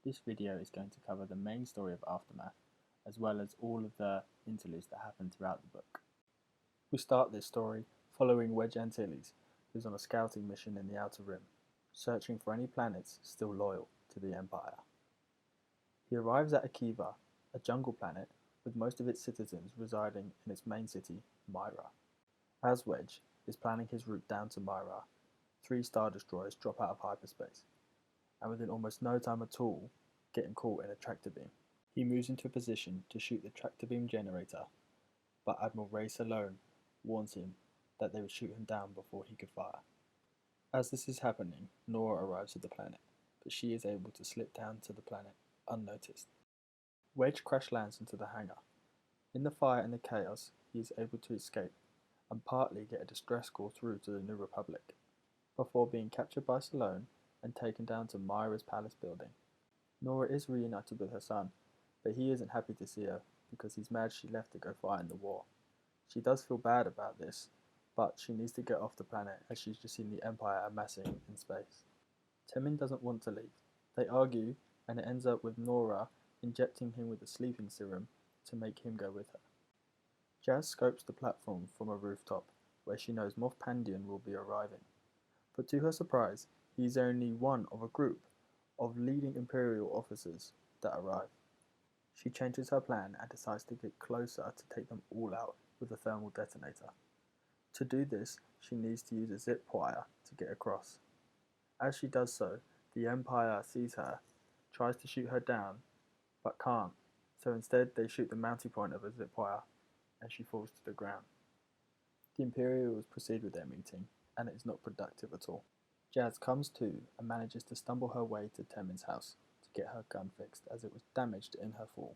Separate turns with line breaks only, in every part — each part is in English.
This video is going to cover the main story of Aftermath, as well as all of the interludes that happen throughout the book. We start this story following Wedge Antilles, who's on a scouting mission in the Outer Rim, searching for any planets still loyal to the Empire. He arrives at Akiva, a jungle planet with most of its citizens residing in its main city, Myra. As Wedge is planning his route down to Myra, 3 Star Destroyers drop out of hyperspace, and within almost no time at all, getting caught in a tractor beam. He moves into a position to shoot the tractor beam generator, but Admiral Ray Salone warns him that they would shoot him down before he could fire. As this is happening, Nora arrives at the planet, but she is able to slip down to the planet unnoticed. Wedge crash lands into the hangar. In the fire and the chaos, he is able to escape and partly get a distress call through to the New Republic, before being captured by Salone and taken down to Myra's palace building. Nora is reunited with her son, but he isn't happy to see her because he's mad she left to go fight in the war. She does feel bad about this, but she needs to get off the planet as she's just seen the Empire amassing in space. Temin doesn't want to leave. They argue, and it ends up with Nora injecting him with a sleeping serum to make him go with her. Jazz scopes the platform from a rooftop, where she knows Moff Pandion will be arriving. But to her surprise, he is only one of a group of leading Imperial officers that arrive. She changes her plan and decides to get closer to take them all out with a thermal detonator. To do this, she needs to use a zip wire to get across. As she does so, the Empire sees her, tries to shoot her down, but can't, so instead they shoot the mounting point of a zip wire, and she falls to the ground. The Imperials proceed with their meeting, and it is not productive at all. Jazz comes to and manages to stumble her way to Temin's house to get her gun fixed as it was damaged in her fall.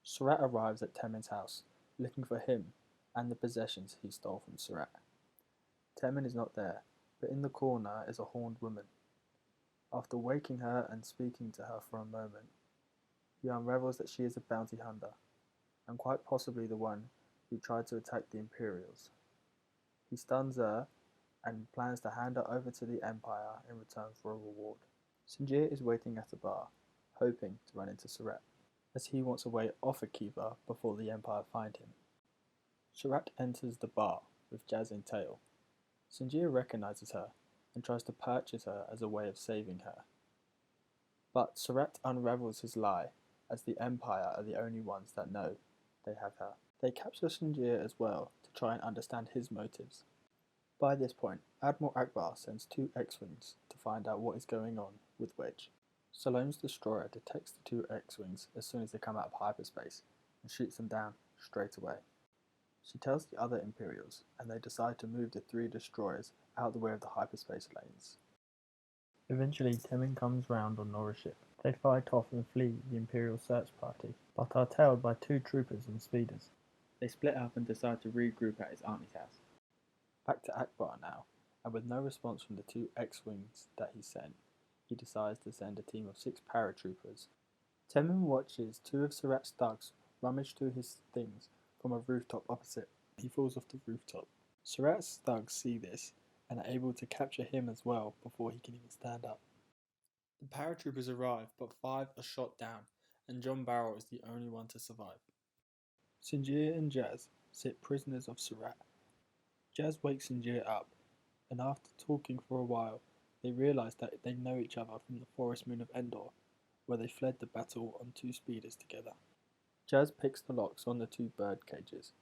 Surratt arrives at Temin's house, looking for him and the possessions he stole from Surratt. Temin is not there, but in the corner is a horned woman. After waking her and speaking to her for a moment, he unravels that she is a bounty hunter, and quite possibly the one who tried to attack the Imperials. He stuns her and plans to hand her over to the Empire in return for a reward. Sinjir is waiting at a bar, hoping to run into Surratt, as he wants a way off Akiva before the Empire find him. Surratt enters the bar with Jazz in tail. Sinjir recognizes her and tries to purchase her as a way of saving her. But Surratt unravels his lie, as the Empire are the only ones that know they have her. They capture Sinjir as well to try and understand his motives. By this point, Admiral Akbar sends 2 X-Wings to find out what is going on with Wedge. Salone's destroyer detects the 2 X-Wings as soon as they come out of hyperspace and shoots them down straight away. She tells the other Imperials, and they decide to move the 3 destroyers out the way of the hyperspace lanes. Eventually, Temin comes round on Nora's ship. They fight off and flee the Imperial search party, but are tailed by 2 troopers and speeders. They split up and decide to regroup at his auntie's house. Back to Akbar now, and with no response from the 2 X-Wings that he sent, he decides to send a team of 6 paratroopers. Temin watches 2 of Surratt's thugs rummage through his things from a rooftop opposite. He falls off the rooftop. Surratt's thugs see this and are able to capture him as well before he can even stand up. The paratroopers arrive, but 5 are shot down, and John Barrell is the only one to survive. Sinjir and Jazz sit prisoners of Surratt. Jazz wakes Sinjir up, and after talking for a while, they realise that they know each other from the forest moon of Endor, where they fled the battle on 2 speeders together. Jazz picks the locks on the 2 bird cages.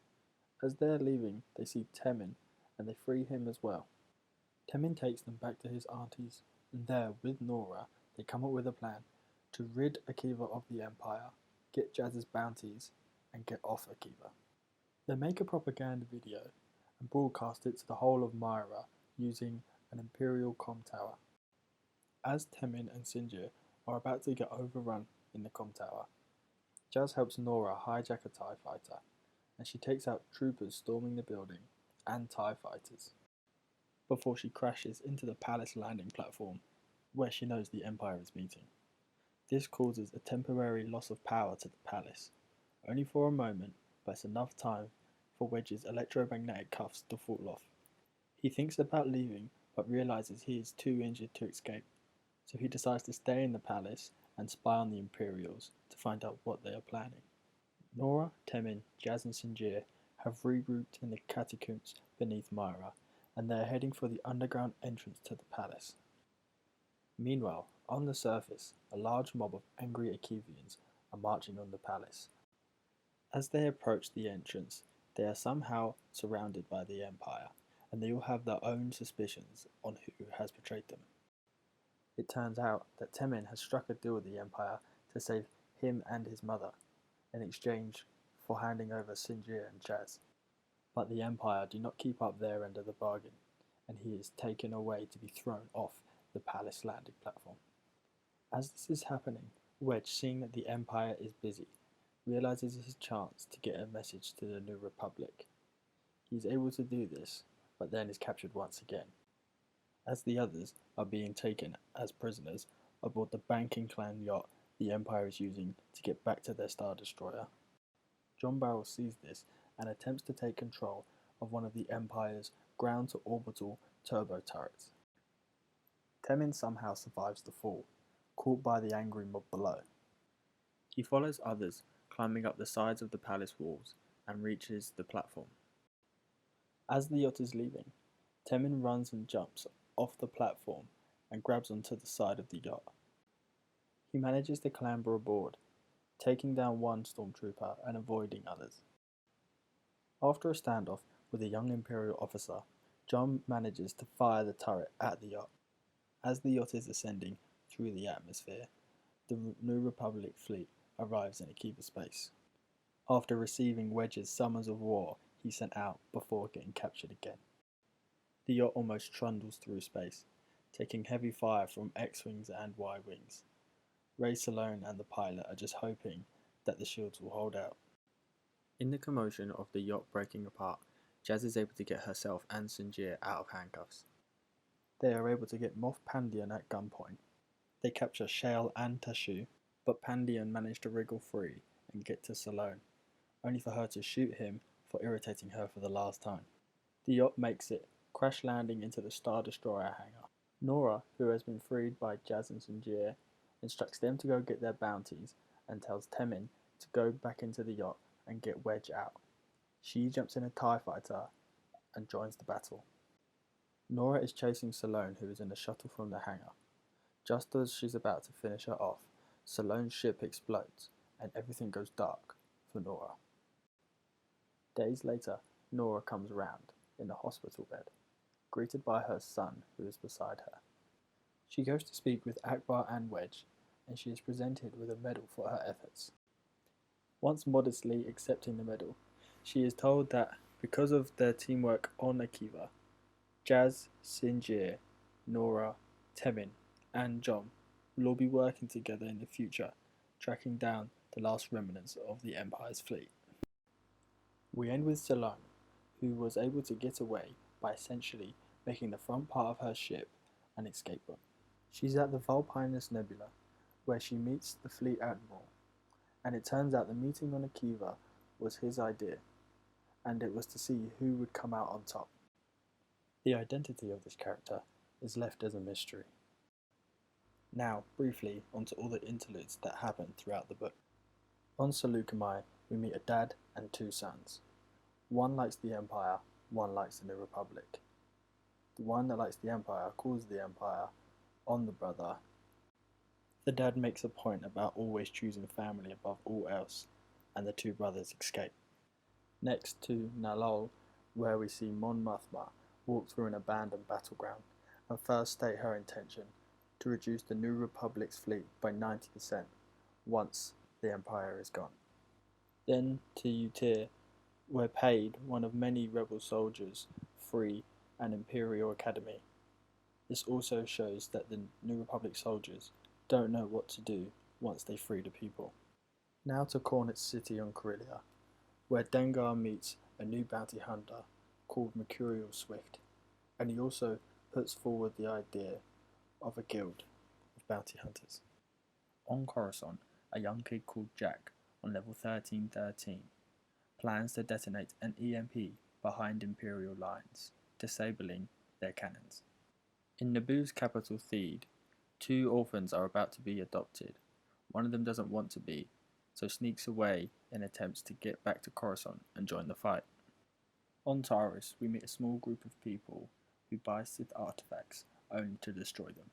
As they are leaving, they see Temin, and they free him as well. Temin takes them back to his auntie's, and there, with Nora, they come up with a plan to rid Akiva of the Empire, get Jazz's bounties, and get off Akiva. They make a propaganda video and broadcast it to the whole of Myra using an Imperial comm tower. As Temin and Sinjir are about to get overrun in the comm tower, Jazz helps Nora hijack a TIE fighter, and she takes out troopers storming the building and TIE fighters, before she crashes into the palace landing platform, where she knows the Empire is meeting. This causes a temporary loss of power to the palace, only for a moment, but it's enough time for Wedge's electromagnetic cuffs to fall off. He thinks about leaving, but realizes he is too injured to escape, so he decides to stay in the palace and spy on the Imperials to find out what they are planning. Nora, Temin, Jazz and Sinjir have regrouped in the catacombs beneath Myra, and they are heading for the underground entrance to the palace. Meanwhile, on the surface, a large mob of angry Akivians are marching on the palace. As they approach the entrance, they are somehow surrounded by the Empire, and they all have their own suspicions on who has betrayed them. It turns out that Temin has struck a deal with the Empire to save him and his mother, in exchange for handing over Sinjir and Jazz. But the Empire do not keep up their end of the bargain, and he is taken away to be thrown off the palace landing platform. As this is happening, Wedge, seeing that the Empire is busy, realizes his chance to get a message to the New Republic. He is able to do this, but then is captured once again, as the others are being taken as prisoners aboard the banking clan yacht the Empire is using to get back to their Star Destroyer. John Barrel sees this and attempts to take control of one of the Empire's ground-to-orbital turbo turrets. Temin somehow survives the fall, caught by the angry mob below. He follows others, climbing up the sides of the palace walls, and reaches the platform. As the yacht is leaving, Temin runs and jumps off the platform and grabs onto the side of the yacht. He manages to clamber aboard, taking down one stormtrooper and avoiding others. After a standoff with a young Imperial officer, John manages to fire the turret at the yacht. As the yacht is ascending through the atmosphere, the New Republic fleet arrives in Akiva space. After receiving Wedge's summons of war he sent out before getting captured again. The yacht almost trundles through space, taking heavy fire from X-Wings and Y-Wings. Ray Salone and the pilot are just hoping that the shields will hold out. In the commotion of the yacht breaking apart, Jazz is able to get herself and Sinjir out of handcuffs. They are able to get Moff Pandion at gunpoint. They capture Shale and Tashu, but Pandion managed to wriggle free and get to Salone, only for her to shoot him for irritating her for the last time. The yacht makes it, crash landing into the Star Destroyer hangar. Nora, who has been freed by Jazz and Sinjir, instructs them to go get their bounties and tells Temin to go back into the yacht and get Wedge out. She jumps in a TIE fighter and joins the battle. Nora is chasing Salone, who is in a shuttle from the hangar. Just as she's about to finish her off, Salone's ship explodes and everything goes dark for Nora. Days later, Nora comes around in a hospital bed, greeted by her son who is beside her. She goes to speak with Akbar and Wedge, and she is presented with a medal for her efforts. Once modestly accepting the medal, she is told that because of their teamwork on Akiva, Jazz, Sinjir, Nora, Temin, and John will all be working together in the future, tracking down the last remnants of the Empire's fleet. We end with Salone, who was able to get away by essentially making the front part of her ship an escape route. She's at the Vulpinus Nebula, where she meets the fleet admiral, and it turns out the meeting on Akiva was his idea, and it was to see who would come out on top. The identity of this character is left as a mystery. Now, briefly, onto all the interludes that happen throughout the book. On Seleucami, we meet a dad and two sons. One likes the Empire, one likes the New Republic. The one that likes the Empire calls the Empire on the brother. The dad makes a point about always choosing family above all else, and the two brothers escape. Next to Nalol, where we see Mon Mothma walk through an abandoned battleground and first state her intention to reduce the New Republic's fleet by 90% once the Empire is gone. Then to Utir, where Paid, one of many rebel soldiers, free an Imperial Academy. This also shows that the New Republic soldiers don't know what to do once they free the people. Now to Cornet City on Corellia, where Dengar meets a new bounty hunter called Mercurial Swift, and he also puts forward the idea of a guild of bounty hunters. On Coruscant, a young kid called Jack, on level 1313, plans to detonate an EMP behind Imperial lines, disabling their cannons. In Naboo's capital Theed, two orphans are about to be adopted, One of them doesn't want to be, so sneaks away in attempts to get back to Coruscant and join the fight. On Taurus, we meet a small group of people who buy Sith artifacts only to destroy them.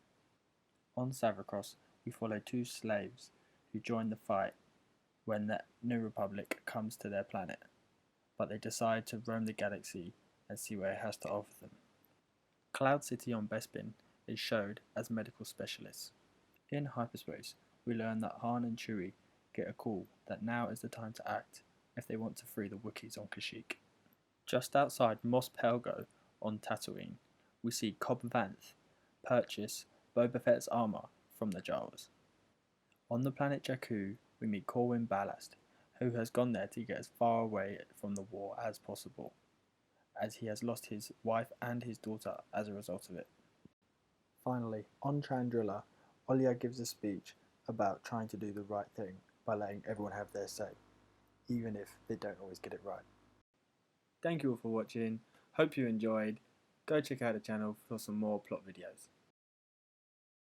On Savrakos, we follow two slaves who join the fight when the New Republic comes to their planet, but they decide to roam the galaxy and see what it has to offer them. Cloud City on Bespin is showed as medical specialists. In hyperspace, we learn that Han and Chewie get a call that now is the time to act if they want to free the Wookiees on Kashyyyk. Just outside Mos Pelgo on Tatooine, we see Cobb Vanth purchase Boba Fett's armour from the Jawas. On the planet Jakku, we meet Corwin Ballast, who has gone there to get as far away from the war as possible, as he has lost his wife and his daughter as a result of it. Finally, on Chandrila, Olia gives a speech about trying to do the right thing by letting everyone have their say, even if they don't always get it right. Thank you all for watching, hope you enjoyed. Go check out the channel for some more plot videos.